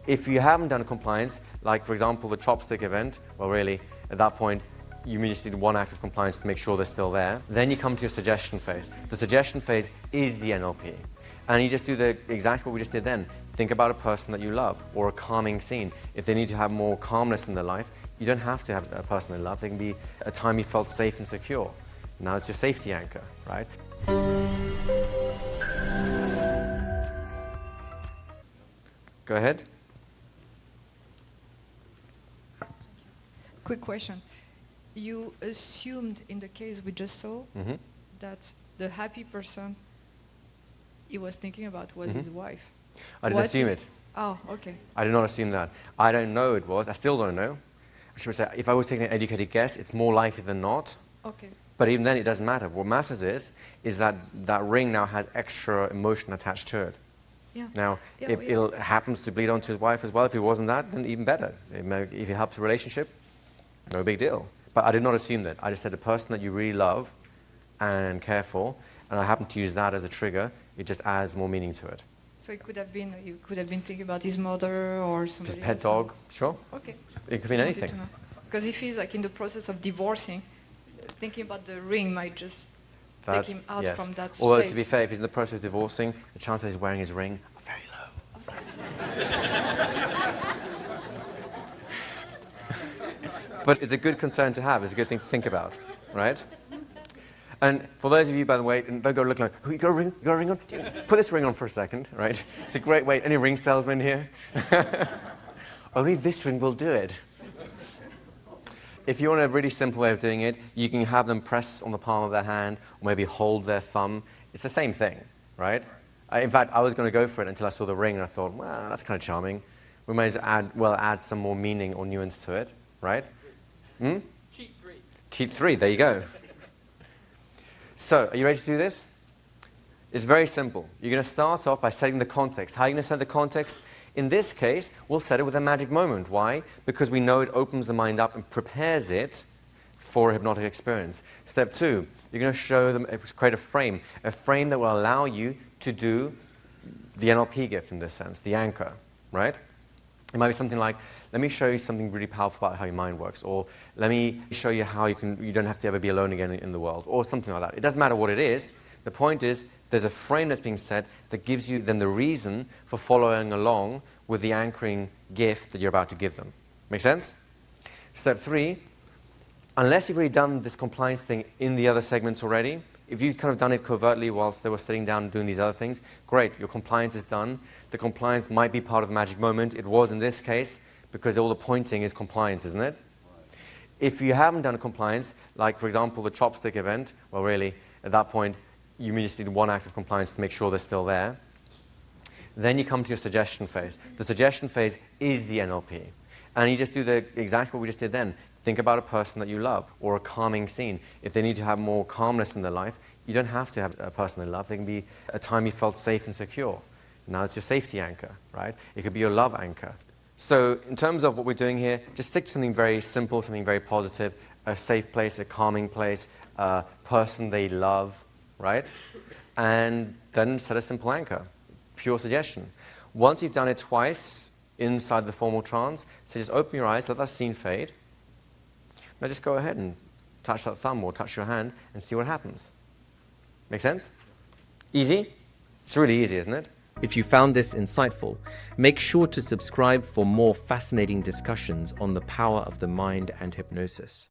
If you haven't done compliance, like for example the chopstick event, well really, at that point, you just need one act of compliance to make sure they're still there. Then you come to your suggestion phase. The suggestion phase is the NLP. And you just do exactly what we just did then. Think about a person that you love or a calming scene. If they need to have more calmness in their life, you don't have to have a person they love. They can be a time you felt safe and secure. Now it's your safety anchor, right? Go ahead. Quick question. You assumed in the case we just saw that the happy person he was thinking about was his wife. I didn't assume it. Oh, okay. I did not assume that. I don't know it was. I still don't know. I should say, if I was taking an educated guess, it's more likely than not. Okay. But even then, it doesn't matter. What matters is that that ring now has extra emotion attached to it. Yeah. Now, if it happens to bleed onto his wife as well, if it wasn't that, then even better. If it helps a relationship, no big deal. But I did not assume that. I just said a person that you really love and care for, and I happen to use that as a trigger. It just adds more meaning to it. So it could have been, you could have been thinking about his mother or somebody Just pet else. dog, sure. Okay. It could mean anything. Because if he's like in the process of divorcing, thinking about the ring might just take him out from that state. Although, to be fair, if he's in the process of divorcing, the chances he's wearing his ring are very low. But it's a good concern to have. It's a good thing to think about, right? And for those of you, by the way, don't go looking like, oh, you got a ring? You got a ring on? Put this ring on for a second, right? It's a great way. Any ring salesman here? Only this ring will do it. If you want a really simple way of doing it, you can have them press on the palm of their hand or maybe hold their thumb. It's the same thing, right? In fact, I was going to go for it until I saw the ring and I thought, well, that's kind of charming. We may as well add some more meaning or nuance to it, right? Cheat 3. Cheat 3, there you go. So, are you ready to do this? It's very simple. You're going to start off by setting the context. How are you going to set the context? In this case, we'll set it with a magic moment. Why? Because we know it opens the mind up and prepares it for a hypnotic experience. Step 2, you're going to show them, create a frame that will allow you to do the NLP gift in this sense, the anchor, right? It might be something like, let me show you something really powerful about how your mind works, or let me show you how you don't have to ever be alone again in the world, or something like that. It doesn't matter what it is. The point is, there's a frame that's being set that gives you then the reason for following along with the anchoring gift that you're about to give them. Make sense? Step 3, unless you've already done this compliance thing in the other segments already, if you've kind of done it covertly whilst they were sitting down and doing these other things, great, your compliance is done. The compliance might be part of the magic moment. It was in this case, because all the pointing is compliance, isn't it? If you haven't done a compliance, like for example the chopstick event, well really, at that point, you just need one act of compliance to make sure they're still there. Then you come to your suggestion phase. The suggestion phase is the NLP. And you just do exactly what we just did then. Think about a person that you love or a calming scene. If they need to have more calmness in their life, you don't have to have a person they love. They can be a time you felt safe and secure. Now it's your safety anchor, right? It could be your love anchor. So in terms of what we're doing here, just stick to something very simple, something very positive, a safe place, a calming place, a person they love, right? And then set a simple anchor, pure suggestion. Once you've done it twice inside the formal trance, so just open your eyes, let that scene fade. Now just go ahead and touch that thumb or touch your hand and see what happens. Make sense? Easy? It's really easy, isn't it? If you found this insightful, make sure to subscribe for more fascinating discussions on the power of the mind and hypnosis.